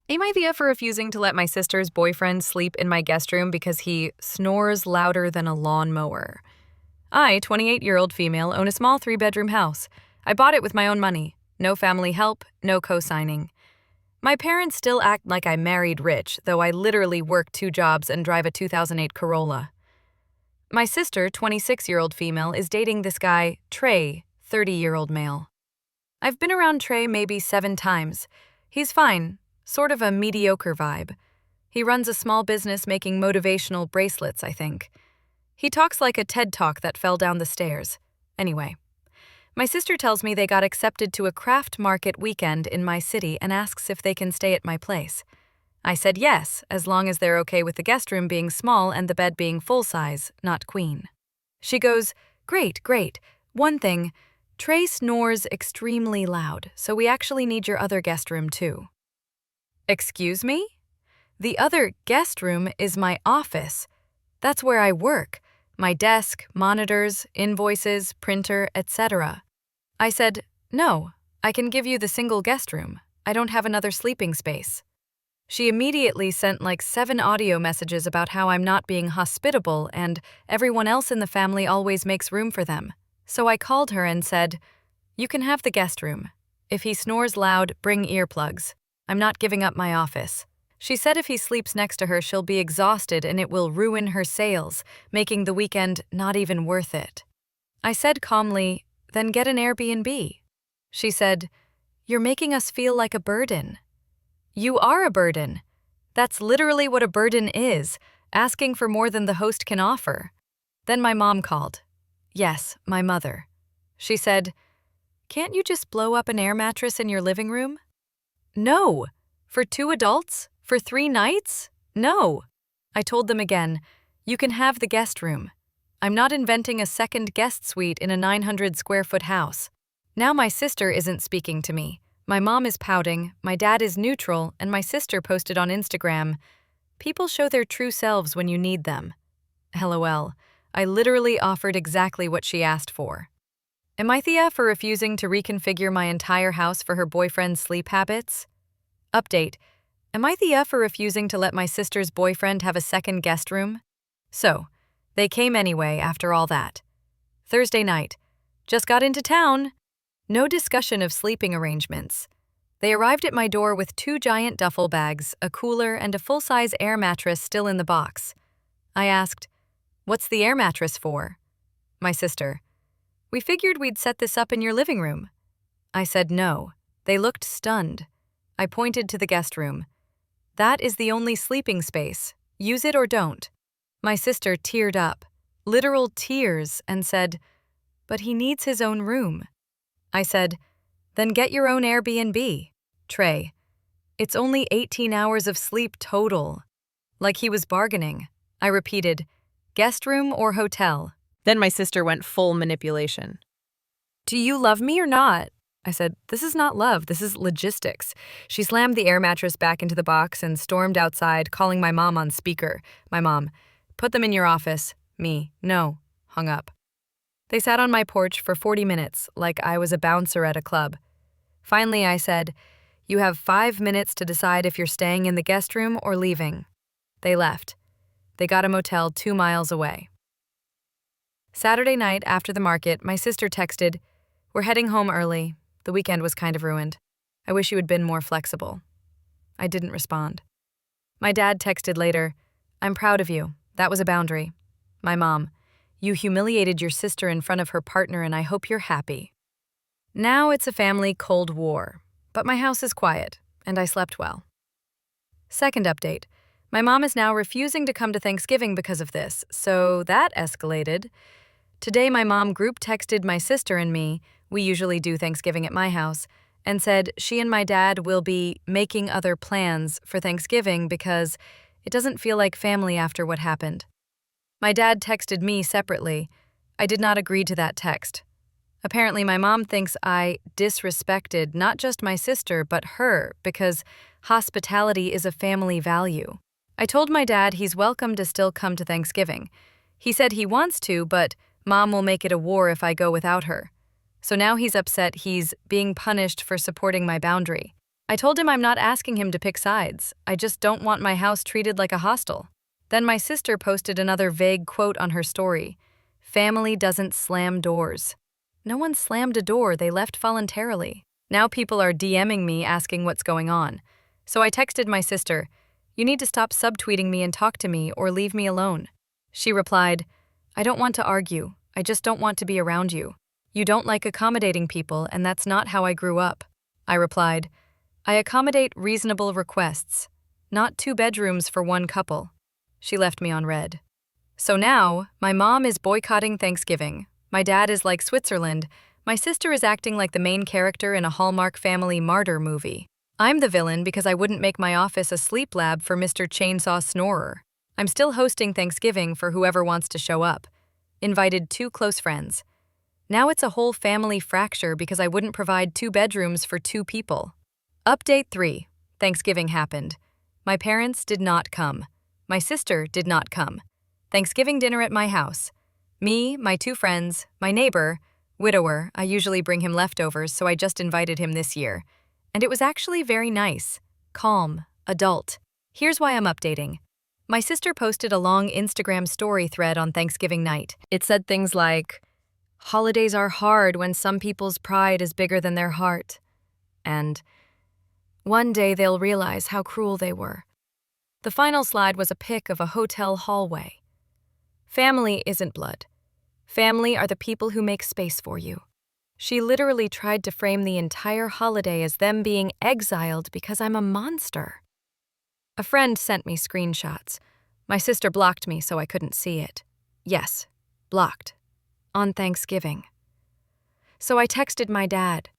Am I the F for refusing to let my sister's boyfriend sleep in my guest room because he snores louder than a lawnmower? I, 28-year-old female, own a small 3-bedroom house. I bought it with my own money. No family help, no co-signing. My parents still act like I married rich, though I literally work 2 jobs and drive a 2008 Corolla. My sister, 26-year-old female, is dating this guy, Trey, 30-year-old male. I've been around Trey maybe 7 times. He's fine, sort of a mediocre vibe. He runs a small business making motivational bracelets, I think. He talks like a TED Talk that fell down the stairs. Anyway, my sister tells me they got accepted to a craft market weekend in my city and asks if they can stay at my place. I said yes, as long as they're okay with the guest room being small and the bed being full-size, not queen. She goes, Great. One thing, Trey snores extremely loud, so we actually need your other guest room too. Excuse me? The other guest room is my office. That's where I work. My desk, monitors, invoices, printer, etc. I said, No, I can give you the single guest room. I don't have another sleeping space. She immediately sent like 7 audio messages about how I'm not being hospitable and everyone else in the family always makes room for them. So I called her and said, You can have the guest room. If he snores loud, bring earplugs. I'm not giving up my office. She said if he sleeps next to her, she'll be exhausted and it will ruin her sales, making the weekend not even worth it. I said calmly, Then get an Airbnb. She said, You're making us feel like a burden. You are a burden. That's literally what a burden is, asking for more than the host can offer. Then my mom called. Yes, my mother. She said, Can't you just blow up an air mattress in your living room? No. For 2 adults? For 3 nights? No. I told them again, You can have the guest room. I'm not inventing a second guest suite in a 900-square-foot house. Now my sister isn't speaking to me. My mom is pouting, my dad is neutral, and my sister posted on Instagram, People show their true selves when you need them. LOL. I literally offered exactly what she asked for. Am I the F for refusing to reconfigure my entire house for her boyfriend's sleep habits? Update. Am I the F for refusing to let my sister's boyfriend have a second guest room? So, they came anyway after all that. Thursday night. Just got into town. No discussion of sleeping arrangements. They arrived at my door with 2 giant duffel bags, a cooler, and a full-size air mattress still in the box. I asked, What's the air mattress for? My sister, We figured we'd set this up in your living room. I said no. They looked stunned. I pointed to the guest room. That is the only sleeping space. Use it or don't. My sister teared up, literal tears, and said, But he needs his own room. I said, Then get your own Airbnb. Trey, it's only 18 hours of sleep total. Like he was bargaining. I repeated, Guest room or hotel? Then my sister went full manipulation. Do you love me or not? I said, This is not love, this is logistics. She slammed the air mattress back into the box and stormed outside, calling my mom on speaker. My mom, Put them in your office. Me, no. Hung up. They sat on my porch for 40 minutes, like I was a bouncer at a club. Finally, I said, You have 5 minutes to decide if you're staying in the guest room or leaving. They left. They got a motel 2 miles away. Saturday night after the market, my sister texted, We're heading home early. The weekend was kind of ruined. I wish you had been more flexible. I didn't respond. My dad texted later, I'm proud of you. That was a boundary. My mom, You humiliated your sister in front of her partner and I hope you're happy. Now it's a family cold war, but my house is quiet and I slept well. Second update. My mom is now refusing to come to Thanksgiving because of this, so that escalated. Today my mom group texted my sister and me, we usually do Thanksgiving at my house, and said she and my dad will be making other plans for Thanksgiving because it doesn't feel like family after what happened. My dad texted me separately. I did not agree to that text. Apparently my mom thinks I disrespected not just my sister but her because hospitality is a family value. I told my dad he's welcome to still come to Thanksgiving. He said he wants to, but Mom will make it a war if I go without her. So now he's upset he's being punished for supporting my boundary. I told him I'm not asking him to pick sides. I just don't want my house treated like a hostel. Then my sister posted another vague quote on her story. Family doesn't slam doors. No one slammed a door, they left voluntarily. Now people are DMing me asking what's going on. So I texted my sister, "You need to stop subtweeting me and talk to me or leave me alone." She replied, "I don't want to argue. I just don't want to be around you. You don't like accommodating people, and that's not how I grew up." I replied, "I accommodate reasonable requests, not 2 bedrooms for one couple." She left me on red. So now, my mom is boycotting Thanksgiving. My dad is like Switzerland. My sister is acting like the main character in a Hallmark Family martyr movie. I'm the villain because I wouldn't make my office a sleep lab for Mr. Chainsaw Snorer. I'm still hosting Thanksgiving for whoever wants to show up. Invited 2 close friends. Now it's a whole family fracture because I wouldn't provide 2 bedrooms for 2 people. Update 3. Thanksgiving happened. My parents did not come. My sister did not come. Thanksgiving dinner at my house. Me, my 2 friends, my neighbor, widower. I usually bring him leftovers, so I just invited him this year. And it was actually very nice, calm, adult. Here's why I'm updating. My sister posted a long Instagram story thread on Thanksgiving night. It said things like, "Holidays are hard when some people's pride is bigger than their heart." And, "One day they'll realize how cruel they were." The final slide was a pic of a hotel hallway. Family isn't blood. Family are the people who make space for you. She literally tried to frame the entire holiday as them being exiled because I'm a monster. A friend sent me screenshots. My sister blocked me so I couldn't see it. Yes, blocked. On Thanksgiving. So I texted my dad.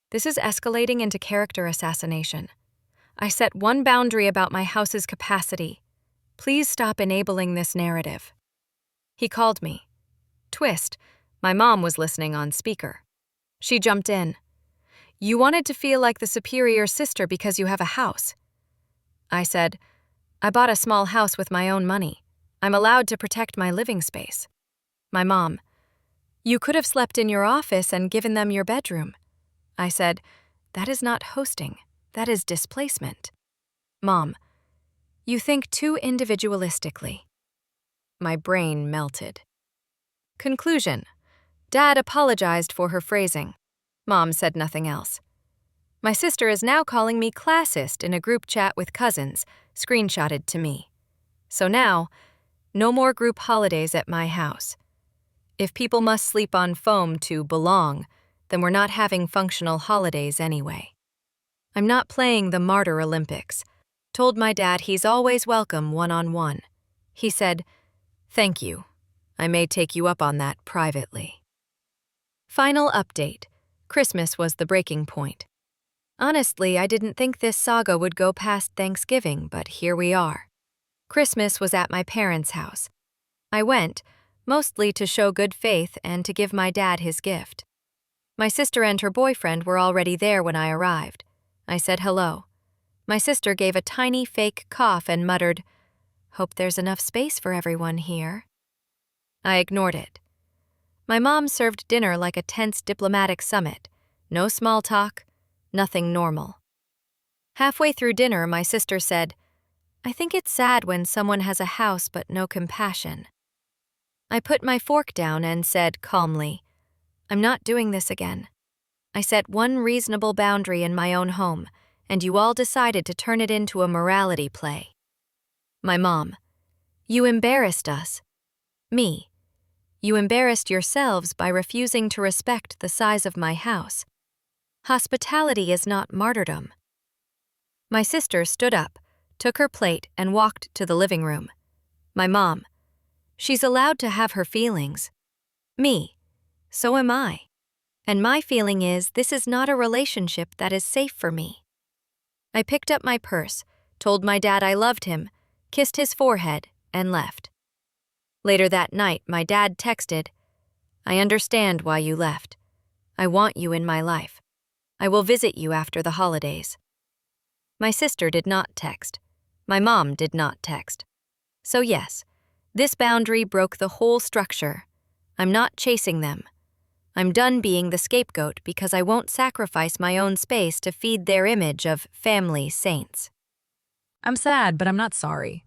This is escalating into character assassination. I set one boundary about my house's capacity. Please stop enabling this narrative. He called me. Twist, my mom was listening on speaker. She jumped in. "You wanted to feel like the superior sister because you have a house." I said, "I bought a small house with my own money. I'm allowed to protect my living space." My mom, "You could have slept in your office and given them your bedroom." I said, "That is not hosting. That is displacement." Mom, "You think too individualistically." My brain melted. Conclusion. Dad apologized for her phrasing. Mom said nothing else. My sister is now calling me classist in a group chat with cousins, screenshotted to me. So now, no more group holidays at my house. If people must sleep on foam to belong, then we're not having functional holidays anyway. I'm not playing the Martyr Olympics. Told my dad he's always welcome one-on-one. He said, "Thank you. I may take you up on that privately." Final update. Christmas was the breaking point. Honestly, I didn't think this saga would go past Thanksgiving, but here we are. Christmas was at my parents' house. I went, mostly to show good faith and to give my dad his gift. My sister and her boyfriend were already there when I arrived. I said hello. My sister gave a tiny fake cough and muttered, "Hope there's enough space for everyone here." I ignored it. My mom served dinner like a tense diplomatic summit. No small talk, nothing normal. Halfway through dinner, my sister said, "I think it's sad when someone has a house but no compassion." I put my fork down and said calmly, "I'm not doing this again. I set one reasonable boundary in my own home, and you all decided to turn it into a morality play." My mom, "You embarrassed us." Me, "You embarrassed yourselves by refusing to respect the size of my house. Hospitality is not martyrdom." My sister stood up, took her plate, and walked to the living room. My mom, "She's allowed to have her feelings." Me, "So am I. And my feeling is this is not a relationship that is safe for me." I picked up my purse, told my dad I loved him, kissed his forehead, and left. Later that night, my dad texted, "I understand why you left. I want you in my life. I will visit you after the holidays." My sister did not text. My mom did not text. So yes, this boundary broke the whole structure. I'm not chasing them. I'm done being the scapegoat because I won't sacrifice my own space to feed their image of family saints. I'm sad, but I'm not sorry.